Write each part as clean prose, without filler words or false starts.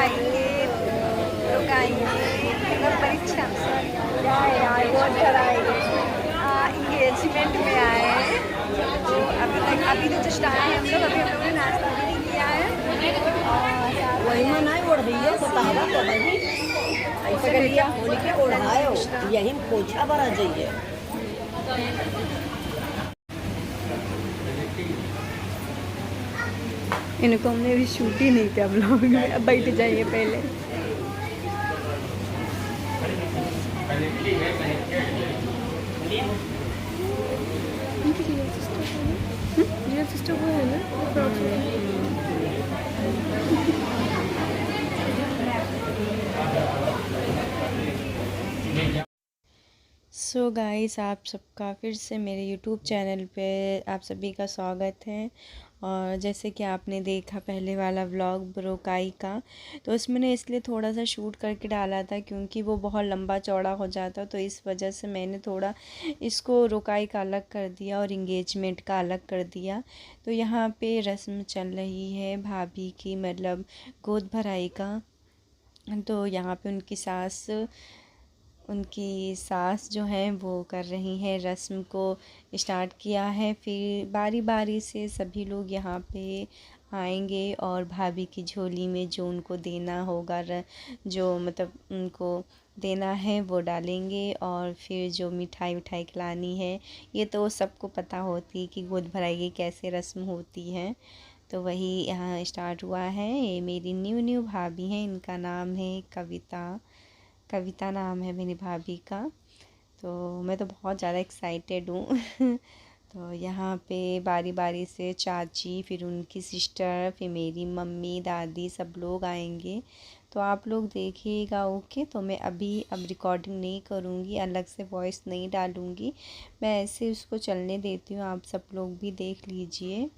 रुकाएंगे रुकाएंगे मतलब परीक्षा इंगेजमेंट में आए हैं। तो अभी तो जस्ट आए हैं हम लोग। अभी हम लोगों ने नाश्ता भी नहीं किया है और वही में नहीं ओढ़ रही है बतावा तो नहीं ऐसे करिया होली के ओढ़ायो यही पोछा भरा जाइए। इनको हमने अभी शूट ही नहीं किया ब्लॉग में। अब बैठ जाइए पहले। रियल सिस्टर वो है ना। सो गाइस, आप सबका फिर से मेरे यूट्यूब चैनल पे आप सभी का स्वागत है। और जैसे कि आपने देखा पहले वाला व्लॉग ब्रोकाई का, तो उसमें मैंने इसलिए थोड़ा सा शूट करके डाला था क्योंकि वो बहुत लंबा चौड़ा हो जाता, तो इस वजह से मैंने थोड़ा इसको रोकाई का अलग कर दिया और इंगेजमेंट का अलग कर दिया। तो यहाँ पे रस्म चल रही है भाभी की, मतलब गोद भराई का। तो यहाँ पे उनकी सास जो हैं वो कर रही हैं रस्म को, स्टार्ट किया है। फिर बारी बारी से सभी लोग यहाँ पे आएंगे और भाभी की झोली में जो उनको देना होगा, जो मतलब उनको देना है वो डालेंगे। और फिर जो मिठाई विठाई खिलानी है, ये तो सबको पता होती है कि गोद भराई की कैसे रस्म होती है। तो वही यहाँ स्टार्ट हुआ है। ये मेरी न्यू भाभी हैं, इनका नाम है कविता। कविता नाम है मेरी भाभी का। तो मैं तो बहुत ज़्यादा एक्साइटेड हूँ। तो यहाँ पे बारी बारी से चाची, फिर उनकी सिस्टर, फिर मेरी मम्मी दादी सब लोग आएंगे। तो आप लोग देखिएगा। ओके, तो मैं अभी अब रिकॉर्डिंग नहीं करूँगी, अलग से वॉइस नहीं डालूँगी, मैं ऐसे उसको चलने देती हूँ। आप सब लोग भी देख लीजिए।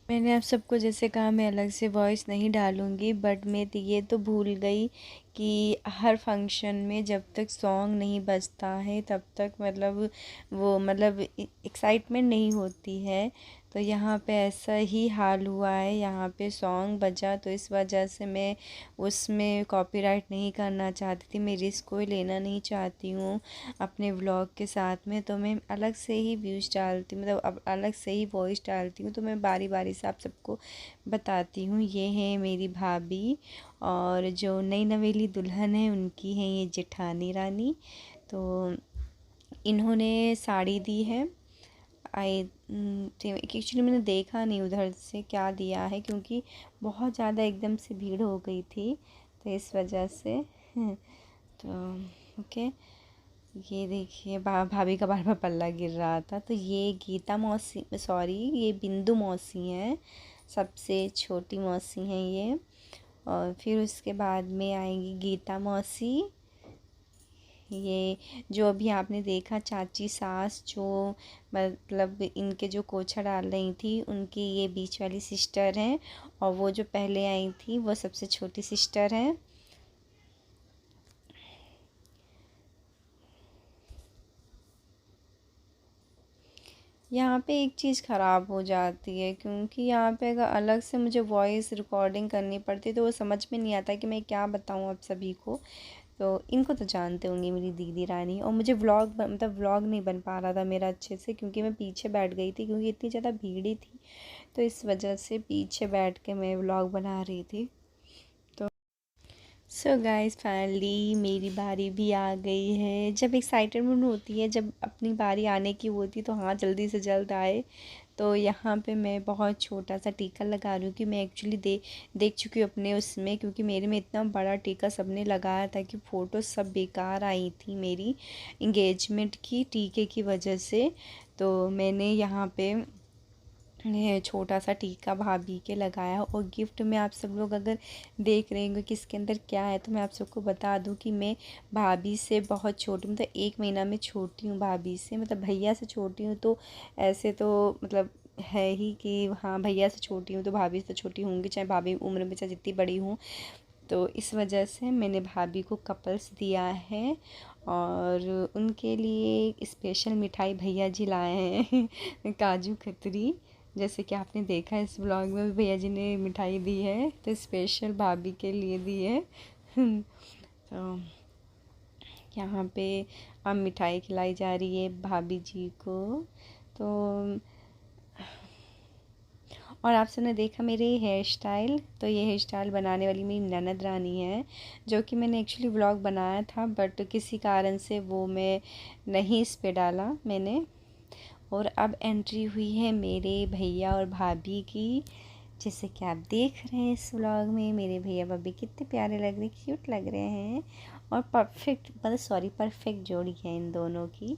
मैंने आप सबको जैसे कहा मैं अलग से वॉइस नहीं डालूँगी, बट मैं तो ये तो भूल गई कि हर फंक्शन में जब तक सॉन्ग नहीं बजता है तब तक मतलब वो मतलब एक्साइटमेंट नहीं होती है। तो यहाँ पे ऐसा ही हाल हुआ है। यहाँ पे सॉन्ग बजा तो इस वजह से मैं उसमें कॉपीराइट नहीं करना चाहती थी, मैं रिस्क कोई लेना नहीं चाहती हूँ अपने व्लॉग के साथ में। तो मैं अलग से ही व्यूज़ डालती हूँ, मतलब अब अलग से ही वॉइस डालती हूँ। तो मैं बारी बारी से आप सबको बताती हूँ। ये है मेरी भाभी, और जो नई नवेली दुल्हन है उनकी है ये जेठानी रानी। तो इन्होंने साड़ी दी है। आई एक्चुअली मैंने देखा नहीं उधर से क्या दिया है, क्योंकि बहुत ज़्यादा एकदम से भीड़ हो गई थी, तो इस वजह से। तो ओके, ये देखिए भाभी का बार बार पल्ला गिर रहा था। तो ये गीता मौसी, सॉरी ये बिंदु मौसी हैं, सबसे छोटी मौसी हैं ये। और फिर उसके बाद में आएंगी गीता मौसी। ये जो अभी आपने देखा चाची सास, जो मतलब इनके जो कोछा डाल रही थी, उनकी ये बीच वाली सिस्टर हैं। और वो जो पहले आई थी वो सबसे छोटी सिस्टर हैं। यहाँ पे एक चीज़ ख़राब हो जाती है, क्योंकि यहाँ पे अगर अलग से मुझे वॉइस रिकॉर्डिंग करनी पड़ती है तो वो समझ में नहीं आता कि मैं क्या बताऊँ आप सभी को। तो इनको तो जानते होंगे मेरी दीदी रानी। और मुझे मतलब व्लॉग नहीं बन पा रहा था मेरा अच्छे से, क्योंकि मैं पीछे बैठ गई थी, क्योंकि इतनी ज़्यादा भीड़ ही थी। तो इस वजह से पीछे बैठ के मैं व्लॉग बना रही थी। सो गाइस, फाइनली मेरी बारी भी आ गई है। जब एक्साइटमेंट होती है, जब अपनी बारी आने की होती है, तो हाँ जल्दी से जल्द आए। तो यहाँ पे मैं बहुत छोटा सा टीका लगा रही हूँ कि मैं एक्चुअली देख चुकी हूँ अपने उसमें, क्योंकि मेरे में इतना बड़ा टीका सबने लगाया था कि फ़ोटो सब बेकार आई थी मेरी इंगेजमेंट की टीके की वजह से। तो मैंने यहाँ पे ये छोटा सा टीका भाभी के लगाया। और गिफ्ट में आप सब लोग अगर देख रहे होंगे कि इसके अंदर क्या है, तो मैं आप सबको बता दूं कि मैं भाभी से बहुत छोटी हूँ, मतलब 1 महीना में छोटी हूँ भाभी से, मतलब भैया से छोटी हूँ। तो ऐसे तो मतलब है ही कि हाँ भैया से छोटी हूँ तो भाभी से छोटी होंगी, चाहे भाभी उम्र में चाहे जितनी बड़ी हूँ। तो इस वजह से मैंने भाभी को कपल्स दिया है। और उनके लिए स्पेशल मिठाई भैया जी लाए हैं काजू कतरी। जैसे कि आपने देखा इस ब्लॉग में भी भैया जी ने मिठाई दी है, तो स्पेशल भाभी के लिए दी है। तो यहाँ पे अब मिठाई खिलाई जा रही है भाभी जी को। तो और आप सबने देखा मेरे हेयर स्टाइल, तो ये हेयर स्टाइल बनाने वाली मेरी ननद रानी है, जो कि मैंने एक्चुअली व्लॉग बनाया था बट किसी कारण से वो मैं नहीं इस पे डाला मैंने। और अब एंट्री हुई है मेरे भैया और भाभी की। जैसे कि आप देख रहे हैं इस व्लॉग में मेरे भैया भाभी कितने प्यारे लग रहे हैं, क्यूट लग रहे हैं। और परफेक्ट जोड़ी है इन दोनों की।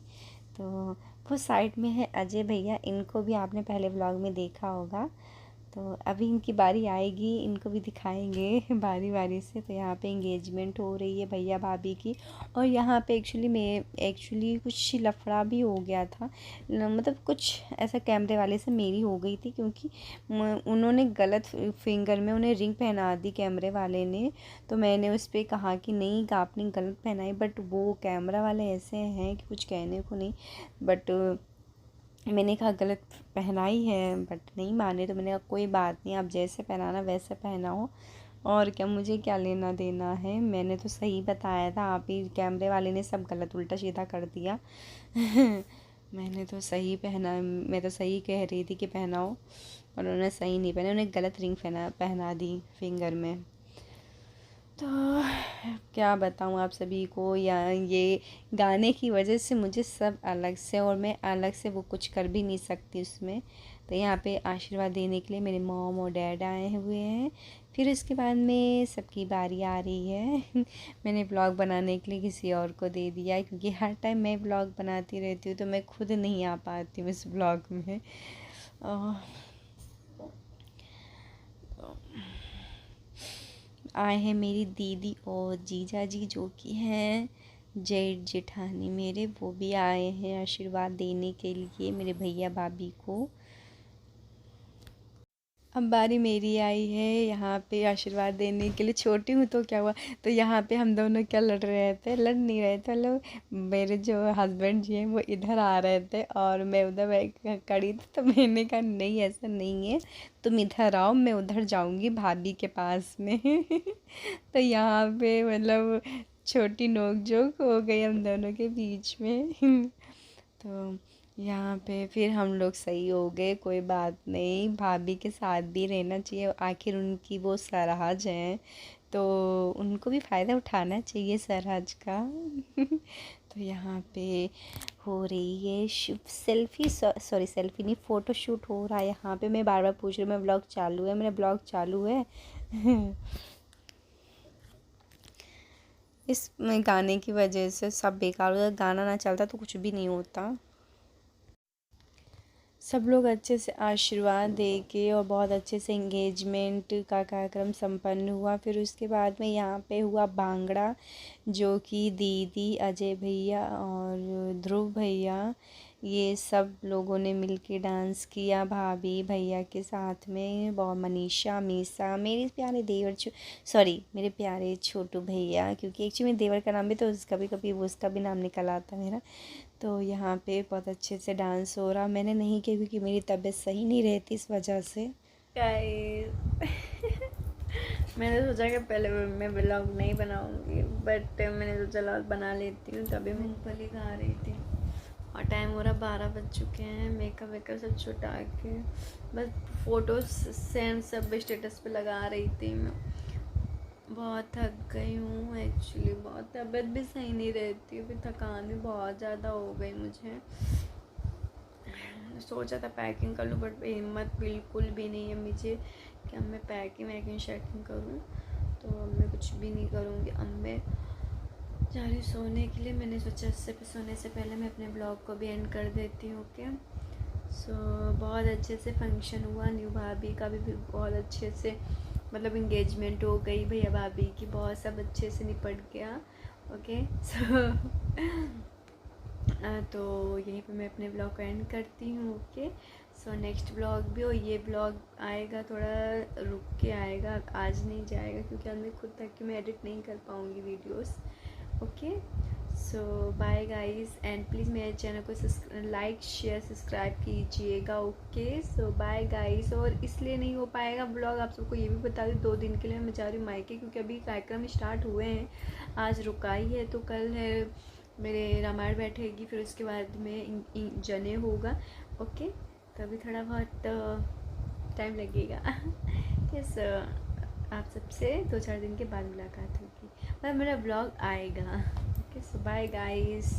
तो वो साइड में है अजय भैया, इनको भी आपने पहले व्लॉग में देखा होगा। तो अभी इनकी बारी आएगी, इनको भी दिखाएंगे बारी बारी से। तो यहाँ पे इंगेजमेंट हो रही है भैया भाभी की। और यहाँ पे एक्चुअली कुछ लफड़ा भी हो गया था, मतलब कुछ ऐसा कैमरे वाले से मेरी हो गई थी, क्योंकि उन्होंने गलत फिंगर में उन्हें रिंग पहना दी कैमरे वाले ने। तो मैंने उस पर कहा कि नहीं आपने गलत पहनाई, बट वो कैमरा वाले ऐसे हैं कि कुछ कहने को नहीं। बट मैंने कहा गलत पहनाई है, बट नहीं माने। तो मैंने कहा कोई बात नहीं, आप जैसे पहनाना वैसे पहनाओ, और क्या, मुझे क्या लेना देना है। मैंने तो सही बताया था, आप ही कैमरे वाले ने सब गलत उल्टा सीधा कर दिया। मैंने तो सही पहना, मैं तो सही कह रही थी कि पहनाओ, और उन्होंने सही नहीं पहना, उन्हें गलत रिंग पहना दी फिंगर में। तो क्या बताऊँ आप सभी को, या ये गाने की वजह से मुझे सब अलग से, और मैं अलग से वो कुछ कर भी नहीं सकती उसमें। तो यहाँ पे आशीर्वाद देने के लिए मेरे मॉम और डैड आए हुए हैं। फिर इसके बाद में सबकी बारी आ रही है। मैंने ब्लॉग बनाने के लिए किसी और को दे दिया है, क्योंकि हर टाइम मैं ब्लॉग बनाती रहती हूँ, तो मैं खुद नहीं आ पाती हूँ इस ब्लॉग में। आए हैं मेरी दीदी और जीजा जी, जो कि हैं जेठ जेठानी मेरे, वो भी आए हैं आशीर्वाद देने के लिए मेरे भैया भाभी को। अब बारी मेरी आई है यहाँ पे आशीर्वाद देने के लिए। छोटी हूँ तो क्या हुआ, तो यहाँ पे हम दोनों क्या लड़ नहीं रहे थे, मतलब मेरे जो हस्बैंड जी हैं वो इधर आ रहे थे और मैं उधर खड़ी थी। तो मैंने कहा नहीं ऐसा नहीं है, तुम इधर आओ, मैं उधर जाऊँगी भाभी के पास में। तो यहाँ पे मतलब छोटी नोक झोंक हो गई हम दोनों के बीच में। तो यहाँ पे फिर हम लोग सही हो गए, कोई बात नहीं, भाभी के साथ भी रहना चाहिए, आखिर उनकी वो सरहज हैं, तो उनको भी फ़ायदा उठाना चाहिए सरहज का। तो यहाँ पे हो रही है सेल्फ़ी, सॉरी सेल्फ़ी नहीं, फ़ोटो शूट हो रहा है यहाँ पे। मैं बार बार पूछ रही हूँ मैं ब्लॉग चालू है, मेरा ब्लॉग चालू है। इस गाने की वजह से सब बेकार हो जाता, गाना ना चलता तो कुछ भी नहीं होता। सब लोग अच्छे से आशीर्वाद दे के और बहुत अच्छे से एंगेजमेंट का कार्यक्रम संपन्न हुआ। फिर उसके बाद में यहाँ पे हुआ भांगड़ा, जो कि दीदी, अजय भैया और ध्रुव भैया, ये सब लोगों ने मिलके डांस किया भाभी भैया के साथ में। बहुत मनीषा, मीसा, मेरे प्यारे देवर मेरे प्यारे छोटू भैया, क्योंकि एक्चुअली मेरे देवर का नाम भी तो कभी कभी वो उसका भी नाम निकल आता मेरा। तो यहाँ पे बहुत अच्छे से डांस हो रहा, मैंने नहीं किया क्योंकि मेरी तबीयत सही नहीं रहती इस वजह से। मैंने सोचा कि पहले मैं व्लॉग नहीं बनाऊंगी, बट मैंने सोचा लो बना लेती हूँ। तभी मूंगफली खा रही थी और टाइम हो रहा 12 बज चुके हैं। मेकअप वेकअप सब छुटा के बस फ़ोटोज सेंड सब स्टेटस पे लगा रही थी। मैं बहुत थक गई हूँ एक्चुअली, बहुत तबीयत भी सही नहीं रहती, अभी थकान भी बहुत ज़्यादा हो गई मुझे। सोचा था पैकिंग कर लूँ, बट हिम्मत बिल्कुल भी नहीं है मुझे कि अब मैं पैकिंग शैकिंग करूँ। तो अब मैं कुछ भी नहीं करूँगी, अब मैं जा रही सोने के लिए। मैंने सोचा सोने से पहले मैं अपने ब्लॉग को भी एंड कर देती हूँ। ओके, सो बहुत अच्छे से फंक्शन हुआ, न्यू भाभी का भी बहुत अच्छे से मतलब इंगेजमेंट हो गई भैया भाभी की, बहुत सब अच्छे से निपट गया। ओके, सो तो यहीं पे मैं अपने ब्लॉग को एंड करती हूँ। ओके, सो नेक्स्ट ब्लॉग भी, और ये ब्लॉग आएगा थोड़ा रुक के आएगा, आज नहीं जाएगा क्योंकि आज मैं खुद तक कि मैं एडिट नहीं कर पाऊँगी videos. Okay, so bye guys, and please मेरे चैनल को लाइक शेयर सब्सक्राइब कीजिएगा। Okay, so bye guys. और इसलिए नहीं हो पाएगा ब्लॉग, आप सबको ये भी बता दूँ, 2 दिन के लिए मैं जा रही हूँ मायके, क्योंकि अभी कार्यक्रम स्टार्ट हुए हैं, आज रुकाई है, तो कल है मेरे रामायण बैठेगी, फिर उसके बाद में जने होगा। ओके, तो अभी थोड़ा बहुत टाइम लगेगा। यस, आप सबसे 2-4 दिन के बाद मुलाकात होगी, पर मेरा ब्लॉग आएगा। Okay, so bye guys.